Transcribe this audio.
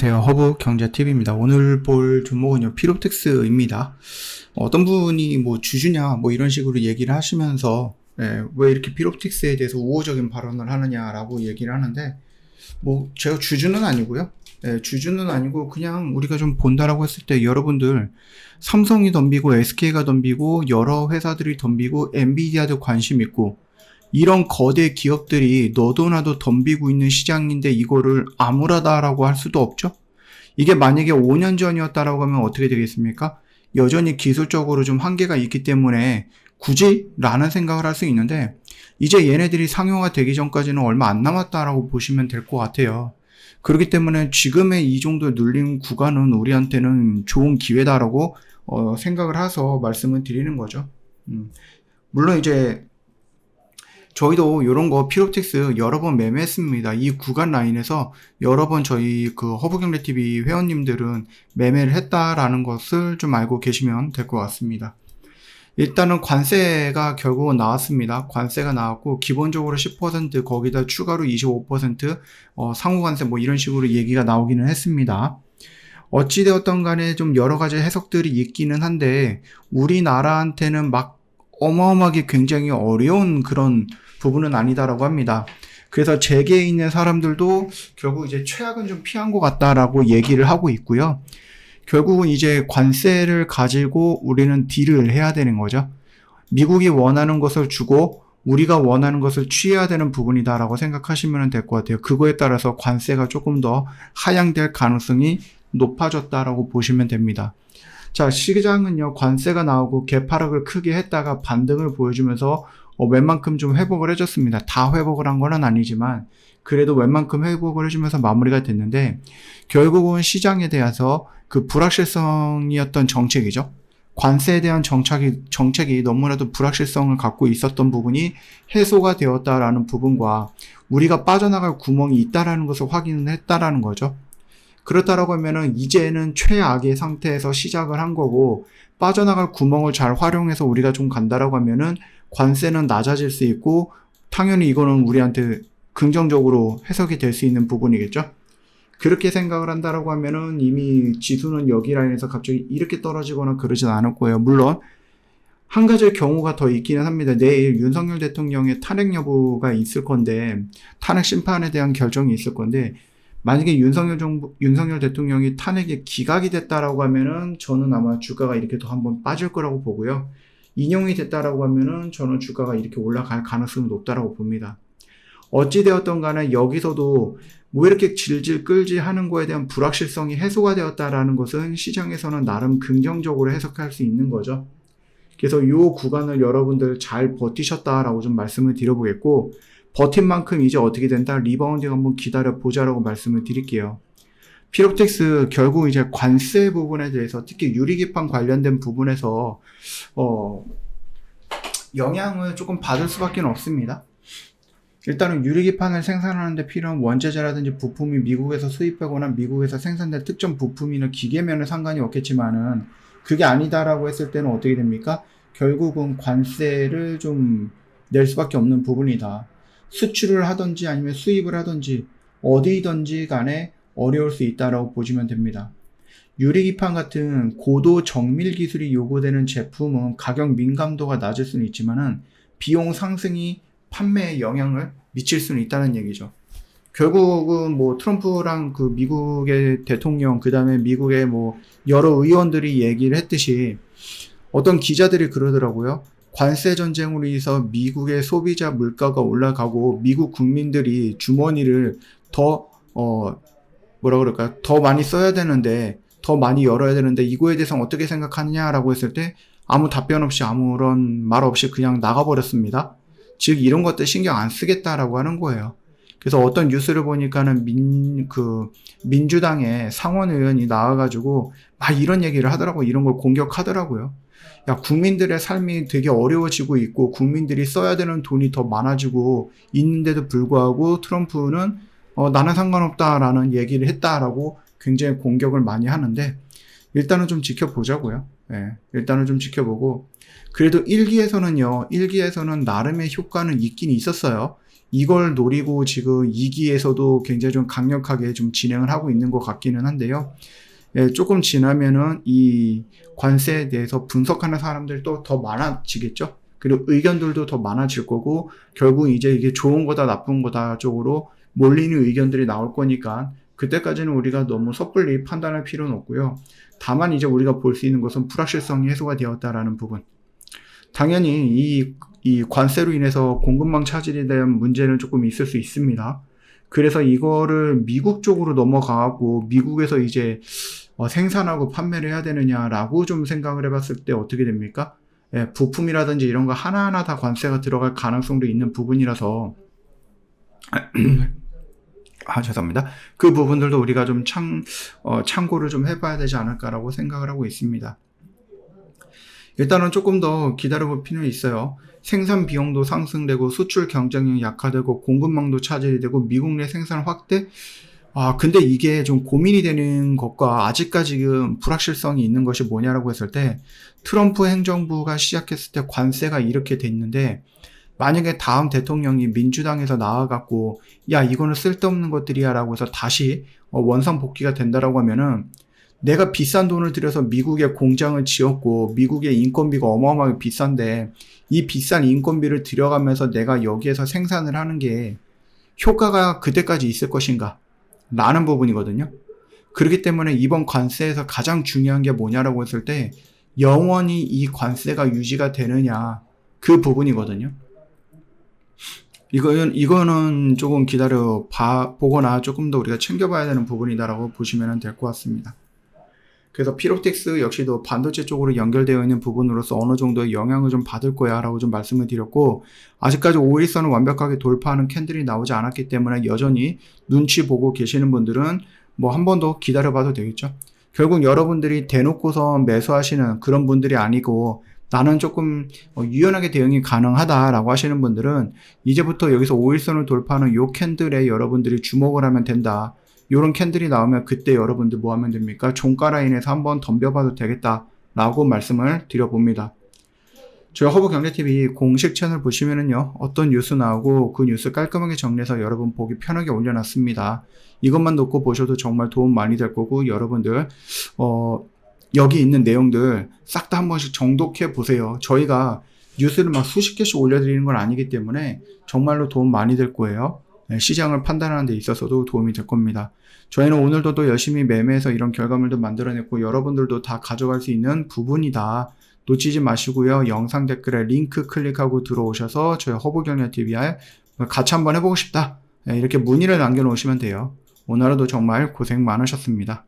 안녕하세요. 허브경제TV입니다. 오늘 볼 종목은요, 피롭텍스입니다. 어떤 분이 뭐 주주냐, 뭐 이런 식으로 얘기를 하시면서, 왜 이렇게 피롭텍스에 대해서 우호적인 발언을 하느냐라고 얘기를 하는데, 뭐, 제가 주주는 아니고요. 주주는 아니고, 그냥 우리가 좀 본다라고 했을 때, 여러분들, 삼성이 덤비고, SK가 덤비고, 여러 회사들이 덤비고, 엔비디아도 관심 있고, 이런 거대 기업들이 너도 나도 덤비고 있는 시장인데 이거를 암울하다라고 할 수도 없죠? 이게 만약에 5년 전이었다라고 하면 어떻게 되겠습니까? 여전히 기술적으로 좀 한계가 있기 때문에 굳이? 라는 생각을 할 수 있는데 이제 얘네들이 상용화 되기 전까지는 얼마 안 남았다라고 보시면 될 것 같아요. 그렇기 때문에 지금의 이 정도 눌린 구간은 우리한테는 좋은 기회다라고 생각을 해서 말씀을 드리는 거죠. 물론 이제 저희도 이런 거 피롭텍스 여러 번 매매했습니다. 이 구간 라인에서 여러 번 저희 그 허브경제TV 회원님들은 매매를 했다라는 것을 좀 알고 계시면 될 것 같습니다. 일단은 관세가 결국은 나왔습니다. 관세가 나왔고 기본적으로 10% 거기다 추가로 25% 상호관세 뭐 이런 식으로 얘기가 나오기는 했습니다. 어찌되었던 간에 좀 여러 가지 해석들이 있기는 한데 우리나라한테는 막 어마어마하게 굉장히 어려운 그런 부분은 아니다라고 합니다. 그래서 재계에 있는 사람들도 결국 이제 최악은 좀 피한 것 같다라고 얘기를 하고 있고요. 결국은 이제 관세를 가지고 우리는 딜을 해야 되는 거죠. 미국이 원하는 것을 주고 우리가 원하는 것을 취해야 되는 부분이다라고 생각하시면 될 것 같아요. 그거에 따라서 관세가 조금 더 하향될 가능성이 높아졌다라고 보시면 됩니다. 자, 시장은요, 관세가 나오고 개파락을 크게 했다가 반등을 보여주면서 웬만큼 좀 회복을 해줬습니다. 다 회복을 한 건 아니지만 그래도 웬만큼 회복을 해주면서 마무리가 됐는데 결국은 시장에 대해서 그 불확실성이었던 정책이죠. 관세에 대한 정책이 너무나도 불확실성을 갖고 있었던 부분이 해소가 되었다라는 부분과 우리가 빠져나갈 구멍이 있다라는 것을 확인을 했다라는 거죠. 그렇다라고 하면은 이제는 최악의 상태에서 시작을 한 거고 빠져나갈 구멍을 잘 활용해서 우리가 좀 간다라고 하면은 관세는 낮아질 수 있고 당연히 이거는 우리한테 긍정적으로 해석이 될 수 있는 부분이겠죠. 그렇게 생각을 한다라고 하면은 이미 지수는 여기 라인에서 갑자기 이렇게 떨어지거나 그러진 않을 거예요. 물론 한 가지 경우가 더 있기는 합니다. 내일 윤석열 대통령의 탄핵 여부가 있을 건데 탄핵 심판에 대한 결정이 있을 건데 만약에 윤석열 대통령이 탄핵에 기각이 됐다라고 하면은 저는 아마 주가가 이렇게 더 한번 빠질 거라고 보고요. 인용이 됐다라고 하면은 저는 주가가 이렇게 올라갈 가능성이 높다라고 봅니다. 어찌되었던 간에 여기서도 뭐 이렇게 질질 끌지 하는 거에 대한 불확실성이 해소가 되었다라는 것은 시장에서는 나름 긍정적으로 해석할 수 있는 거죠. 그래서 이 구간을 여러분들 잘 버티셨다라고 좀 말씀을 드려보겠고 버틴 만큼 이제 어떻게 된다? 리바운딩 한번 기다려 보자라고 말씀을 드릴게요. 피롭텍스 결국 이제 관세 부분에 대해서 특히 유리기판 관련된 부분에서 영향을 조금 받을 수밖에 없습니다. 일단은 유리기판을 생산하는데 필요한 원재료라든지 부품이 미국에서 수입하거나 미국에서 생산된 특정 부품이나 기계면은 상관이 없겠지만은 그게 아니다라고 했을 때는 어떻게 됩니까? 결국은 관세를 좀 낼 수밖에 없는 부분이다. 수출을 하든지 아니면 수입을 하든지 어디든지 간에 어려울 수 있다라고 보시면 됩니다. 유리기판 같은 고도 정밀 기술이 요구되는 제품은 가격 민감도가 낮을 수는 있지만은 비용 상승이 판매에 영향을 미칠 수는 있다는 얘기죠. 결국은 뭐 트럼프랑 그 미국의 대통령 그 다음에 미국의 뭐 여러 의원들이 얘기를 했듯이 어떤 기자들이 그러더라고요. 관세 전쟁으로 인해서 미국의 소비자 물가가 올라가고 미국 국민들이 주머니를 더 더 많이 써야 되는데 더 많이 열어야 되는데 이거에 대해서 어떻게 생각하느냐라고 했을 때 아무 답변 없이 아무런 말 없이 그냥 나가버렸습니다. 즉 이런 것들 신경 안 쓰겠다라고 하는 거예요. 그래서 어떤 뉴스를 보니까는 민주당의 상원 의원이 나와가지고 막 이런 얘기를 하더라고요. 이런 걸 공격하더라고요. 야, 국민들의 삶이 되게 어려워지고 있고 국민들이 써야 되는 돈이 더 많아지고 있는데도 불구하고 트럼프는 나는 상관없다라는 얘기를 했다라고 굉장히 공격을 많이 하는데 일단은 좀 지켜보자고요. 일단은 좀 지켜보고 그래도 1기에서는 나름의 효과는 있긴 있었어요. 이걸 노리고 지금 2기에서도 굉장히 좀 강력하게 좀 진행을 하고 있는 것 같기는 한데요. 예, 조금 지나면은 이 관세에 대해서 분석하는 사람들이 또 더 많아지겠죠. 그리고 의견들도 더 많아질 거고, 결국 이제 이게 좋은 거다 나쁜 거다 쪽으로 몰리는 의견들이 나올 거니까 그때까지는 우리가 너무 섣불리 판단할 필요는 없고요. 다만 이제 우리가 볼 수 있는 것은 불확실성이 해소가 되었다라는 부분. 당연히 이 관세로 인해서 공급망 차질에 대한 문제는 조금 있을 수 있습니다. 그래서 이거를 미국 쪽으로 넘어가고 미국에서 이제 생산하고 판매를 해야 되느냐라고 좀 생각을 해봤을 때 어떻게 됩니까? 예, 부품이라든지 이런 거 하나하나 다 관세가 들어갈 가능성도 있는 부분이라서 죄송합니다. 그 부분들도 우리가 좀 참고를 좀 해봐야 되지 않을까라고 생각을 하고 있습니다. 일단은 조금 더 기다려볼 필요는 있어요. 생산 비용도 상승되고 수출 경쟁력이 약화되고 공급망도 차질이 되고 미국 내 생산 확대. 근데 이게 좀 고민이 되는 것과 아직까지 지금 불확실성이 있는 것이 뭐냐라고 했을 때, 트럼프 행정부가 시작했을 때 관세가 이렇게 됐는데, 만약에 다음 대통령이 민주당에서 나와갖고 야 이거는 쓸데없는 것들이야 라고 해서 다시 원상 복귀가 된다라고 하면은, 내가 비싼 돈을 들여서 미국에 공장을 지었고 미국의 인건비가 어마어마하게 비싼데 이 비싼 인건비를 들여가면서 내가 여기에서 생산을 하는 게 효과가 그때까지 있을 것인가 라는 부분이거든요. 그렇기 때문에 이번 관세에서 가장 중요한 게 뭐냐라고 했을 때, 영원히 이 관세가 유지가 되느냐, 그 부분이거든요. 이거는 조금 보거나 조금 더 우리가 챙겨봐야 되는 부분이다라고 보시면 될 것 같습니다. 그래서 피롭틱스 역시도 반도체 쪽으로 연결되어 있는 부분으로서 어느 정도의 영향을 좀 받을 거야 라고 좀 말씀을 드렸고, 아직까지 5일선을 완벽하게 돌파하는 캔들이 나오지 않았기 때문에 여전히 눈치 보고 계시는 분들은 뭐 한 번 더 기다려봐도 되겠죠. 결국 여러분들이 대놓고서 매수하시는 그런 분들이 아니고, 나는 조금 유연하게 대응이 가능하다라고 하시는 분들은 이제부터 여기서 5일선을 돌파하는 요 캔들에 여러분들이 주목을 하면 된다. 요런 캔들이 나오면 그때 여러분들 뭐 하면 됩니까? 종가 라인에서 한번 덤벼봐도 되겠다라고 말씀을 드려봅니다. 저희 허브경제TV 공식 채널 보시면은요, 어떤 뉴스 나오고 그 뉴스 깔끔하게 정리해서 여러분 보기 편하게 올려놨습니다. 이것만 놓고 보셔도 정말 도움 많이 될 거고, 여러분들 여기 있는 내용들 싹 다 한 번씩 정독해 보세요. 저희가 뉴스를 막 수십 개씩 올려드리는 건 아니기 때문에 정말로 도움 많이 될 거예요. 시장을 판단하는 데 있어서도 도움이 될 겁니다. 저희는 오늘도 또 열심히 매매해서 이런 결과물도 만들어냈고, 여러분들도 다 가져갈 수 있는 부분이다. 놓치지 마시고요. 영상 댓글에 링크 클릭하고 들어오셔서 저희 허브경제TV에 같이 한번 해보고 싶다, 이렇게 문의를 남겨놓으시면 돼요. 오늘 하루도 정말 고생 많으셨습니다.